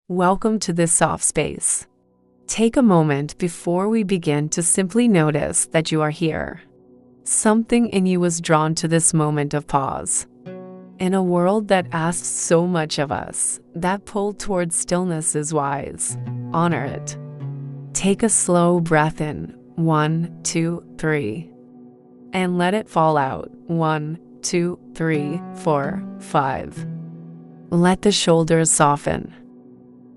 Welcome to this soft space. Take a moment before we begin to simply notice that you are here. Something in you was drawn to this moment of pause. In a world that asks so much of us, that pull towards stillness is wise. Honor it. Take a slow breath in, 1, 2, 3. And let it fall out, 1, 2, 3, 4, 5. Let the shoulders soften.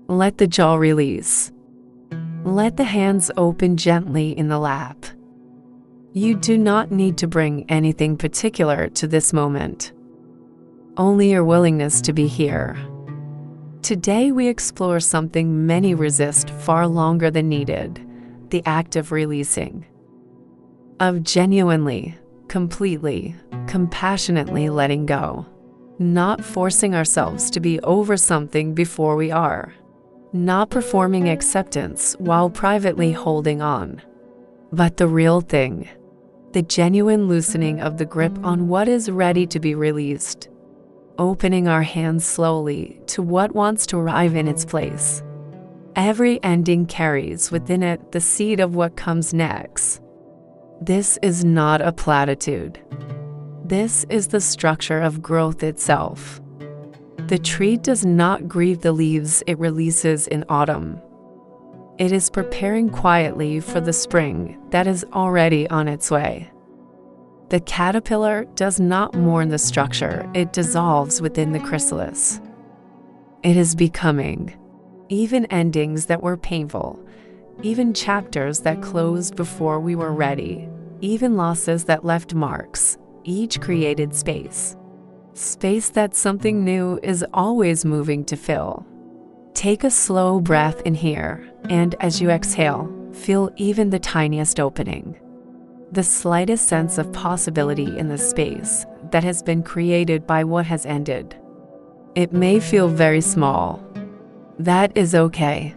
Let the jaw release. Let the hands open gently in the lap. You do not need to bring anything particular to this moment. Only your willingness to be here. Today we explore something many resist far longer than needed, the act of releasing. Of genuinely, completely, compassionately letting go. Not forcing ourselves to be over something before we are. Not performing acceptance while privately holding on. But the real thing. The genuine loosening of the grip on what is ready to be released. Opening our hands slowly to what wants to arrive in its place. Every ending carries within it the seed of what comes next. This is not a platitude. This is the structure of growth itself. The tree does not grieve the leaves it releases in autumn. It is preparing quietly for the spring that is already on its way. The caterpillar does not mourn the structure it dissolves within the chrysalis. It is becoming. Even endings that were painful, even chapters that closed before we were ready, even losses that left marks, each created space. Space that something new is always moving to fill. Take a slow breath in here, and as you exhale, feel even the tiniest opening. The slightest sense of possibility in the space that has been created by what has ended. It may feel very small. That is okay.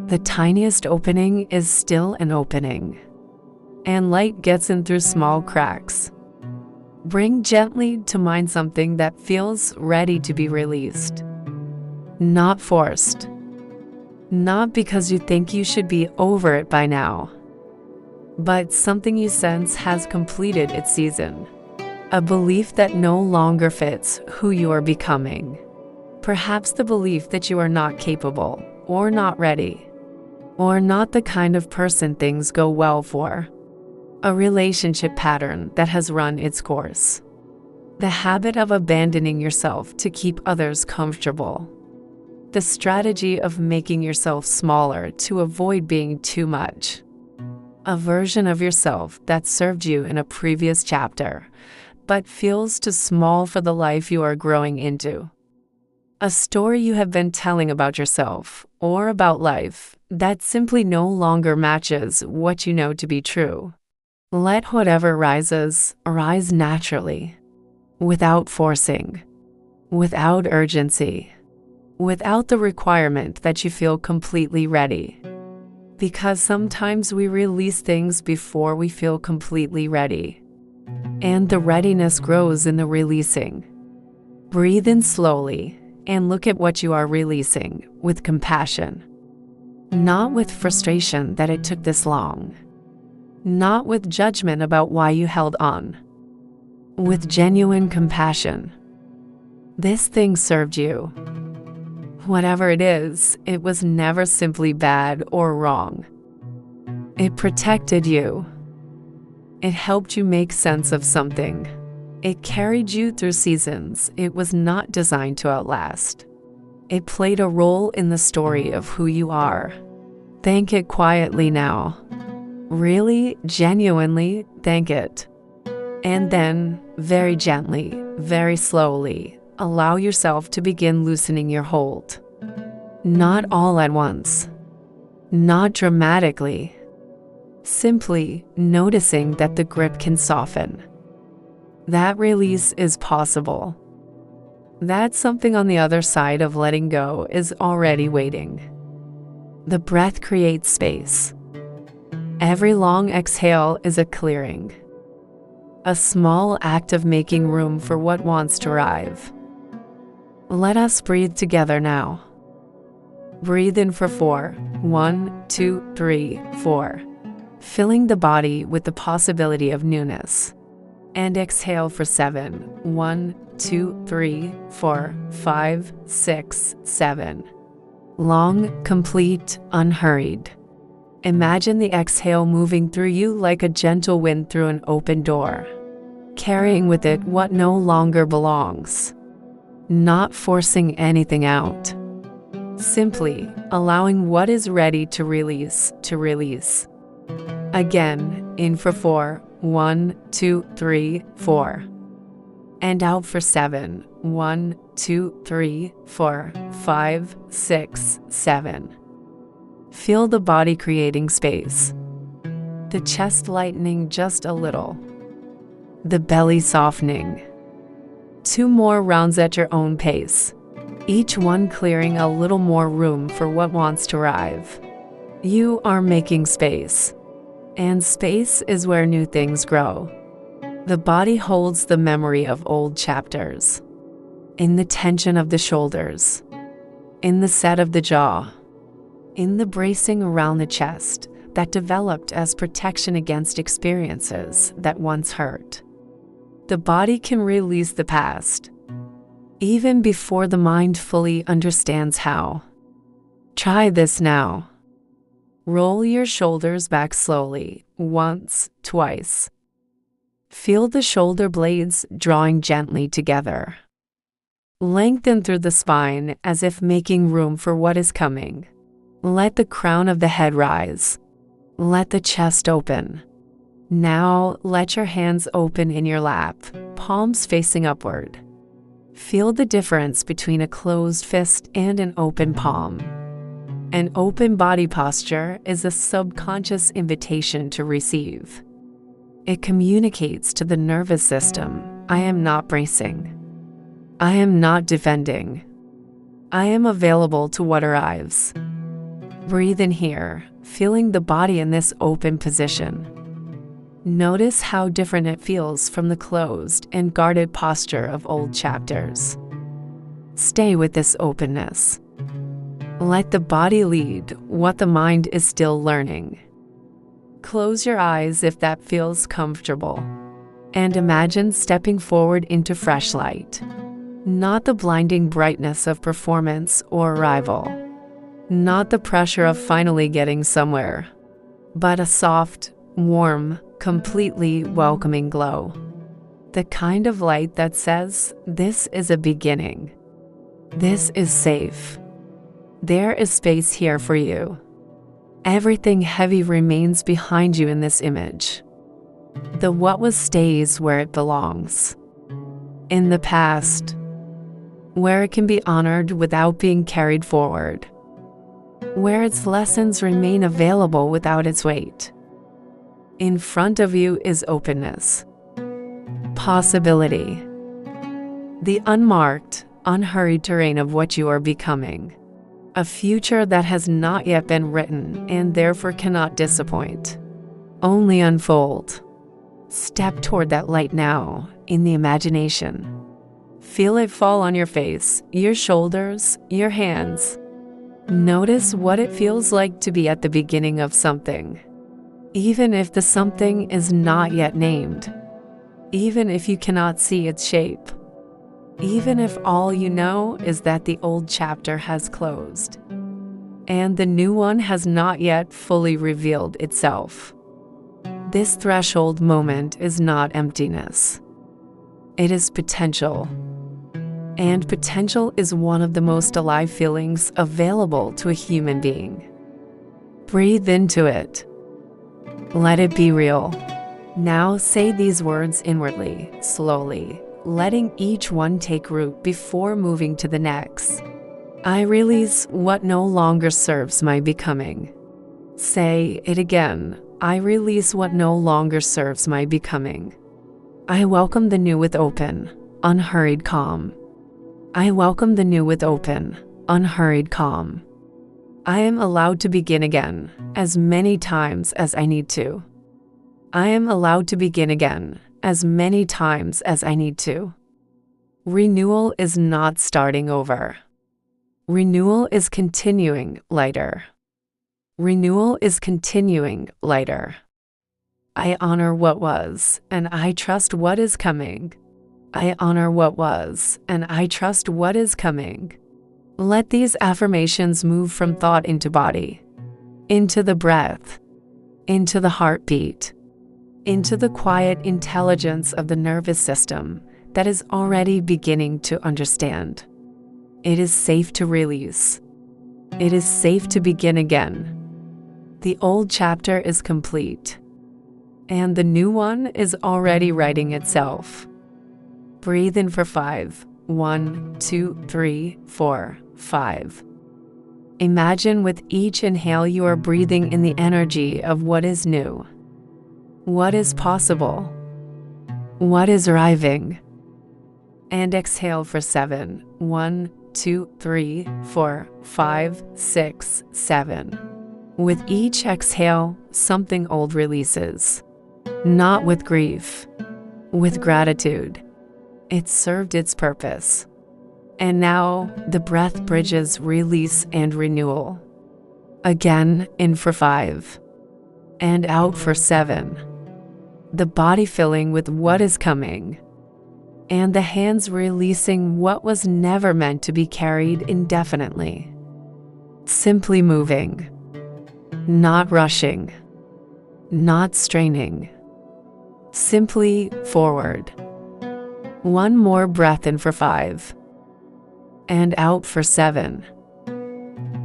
The tiniest opening is still an opening. And light gets in through small cracks. Bring gently to mind something that feels ready to be released. Not forced. Not because you think you should be over it by now. But something you sense has completed its season. A belief that no longer fits who you are becoming. Perhaps the belief that you are not capable, or not ready, or not the kind of person things go well for. A relationship pattern that has run its course. The habit of abandoning yourself to keep others comfortable. The strategy of making yourself smaller to avoid being too much. A version of yourself that served you in a previous chapter, but feels too small for the life you are growing into. A story you have been telling about yourself or about life that simply no longer matches what you know to be true. Let whatever rises, arise naturally, without forcing, without urgency, without the requirement that you feel completely ready. Because sometimes we release things before we feel completely ready. And the readiness grows in the releasing. Breathe in slowly and look at what you are releasing with compassion. Not with frustration that it took this long. Not with judgment about why you held on. With genuine compassion. This thing served you. Whatever it is, it was never simply bad or wrong. It protected you. It helped you make sense of something. It carried you through seasons it was not designed to outlast. It played a role in the story of who you are. Thank it quietly now. Really, genuinely thank it. And then, very gently, very slowly, allow yourself to begin loosening your hold. Not all at once. Not dramatically. Simply noticing that the grip can soften. That release is possible. That something on the other side of letting go is already waiting. The breath creates space. Every long exhale is a clearing. A small act of making room for what wants to arrive. Let us breathe together now. Breathe in for 4. 1, 2, 3, 4. Filling the body with the possibility of newness. And exhale for 7. 1, 2, 3, 4, 5, 6, 7. Long, complete, unhurried. Imagine the exhale moving through you like a gentle wind through an open door, carrying with it what no longer belongs. Not forcing anything out. Simply allowing what is ready to release to release. Again, in for 4. 1, 2, 3, 4. And out for 7. 1, 2, 3, 4, 5, 6, 7. Feel the body creating space. The chest lightening just a little. The belly softening. 2 more rounds at your own pace, each one clearing a little more room for what wants to arrive. You are making space, and space is where new things grow. The body holds the memory of old chapters, in the tension of the shoulders, in the set of the jaw, in the bracing around the chest that developed as protection against experiences that once hurt. The body can release the past, even before the mind fully understands how. Try this now. Roll your shoulders back slowly, once, twice. Feel the shoulder blades drawing gently together. Lengthen through the spine as if making room for what is coming. Let the crown of the head rise. Let the chest open. Now let your hands open in your lap, palms facing upward. Feel the difference between a closed fist and an open palm. An open body posture is a subconscious invitation to receive. It communicates to the nervous system, I am not bracing. I am not defending. I am available to what arrives. Breathe in here, feeling the body in this open position. Notice how different it feels from the closed and guarded posture of old chapters. Stay with this openness. Let the body lead what the mind is still learning. Close your eyes if that feels comfortable, and imagine stepping forward into fresh light. Not the blinding brightness of performance or arrival. Not the pressure of finally getting somewhere, but a soft, warm, completely welcoming glow. The kind of light that says, this is a beginning. This is safe. There is space here for you. Everything heavy remains behind you in this image. The what was stays where it belongs. In the past, where it can be honored without being carried forward. Where its lessons remain available without its weight. In front of you is openness, possibility, the unmarked, unhurried terrain of what you are becoming, a future that has not yet been written and therefore cannot disappoint, only unfold. Step toward that light now, in the imagination. Feel it fall on your face, your shoulders, your hands. Notice what it feels like to be at the beginning of something. Even if the something is not yet named. Even if you cannot see its shape. Even if all you know is that the old chapter has closed. And the new one has not yet fully revealed itself. This threshold moment is not emptiness. It is potential. And potential is one of the most alive feelings available to a human being. Breathe into it. Let it be real. Now say these words inwardly, slowly, letting each one take root before moving to the next. I release what no longer serves my becoming. Say it again. I release what no longer serves my becoming. I welcome the new with open, unhurried calm. I welcome the new with open, unhurried calm. I am allowed to begin again, as many times as I need to. I am allowed to begin again, as many times as I need to. Renewal is not starting over. Renewal is continuing lighter. Renewal is continuing lighter. I honor what was, and I trust what is coming. I honor what was, and I trust what is coming. Let these affirmations move from thought into body, into the breath, into the heartbeat, into the quiet intelligence of the nervous system that is already beginning to understand. It is safe to release. It is safe to begin again. The old chapter is complete, and the new one is already writing itself. Breathe in for 5. 1, 2, 3, 4, 5. Imagine with each inhale you are breathing in the energy of what is new, what is possible, what is arriving. And exhale for 7. 1, 2, 3, 4, 5, 6, 7. With each exhale, something old releases. Not with grief, with gratitude. It served its purpose. And now the breath bridges release and renewal. Again, in for 5. And out for 7. The body filling with what is coming. And the hands releasing what was never meant to be carried indefinitely. Simply moving. Not rushing. Not straining. Simply forward. One more breath in for 5. And out for 7.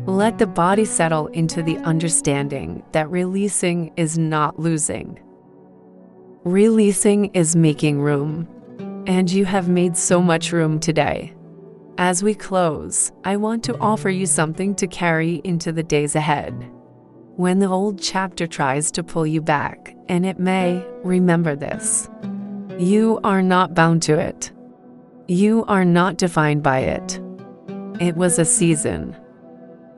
Let the body settle into the understanding that releasing is not losing. Releasing is making room, and you have made so much room today. As we close, I want to offer you something to carry into the days ahead. When the old chapter tries to pull you back, and it may, remember this. You are not bound to it. You are not defined by it. It was a season,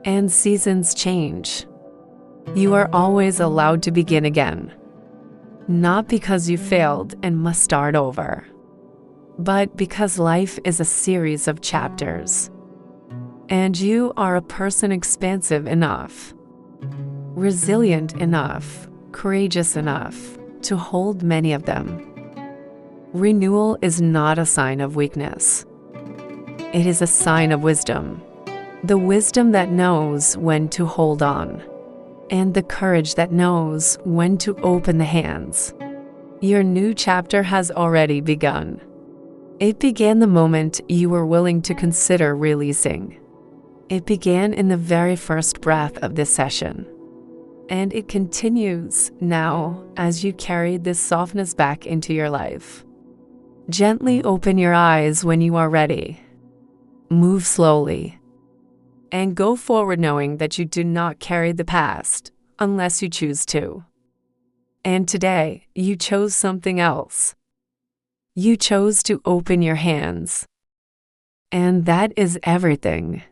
and seasons change. You are always allowed to begin again, not because you failed and must start over, but because life is a series of chapters, and you are a person expansive enough, resilient enough, courageous enough to hold many of them. Renewal is not a sign of weakness. It is a sign of wisdom. The wisdom that knows when to hold on, and the courage that knows when to open the hands. Your new chapter has already begun. It began the moment you were willing to consider releasing. It began in the very first breath of this session. And it continues now as you carry this softness back into your life. Gently open your eyes when you are ready. Move slowly. And go forward knowing that you do not carry the past unless you choose to. And today, you chose something else. You chose to open your hands. And that is everything.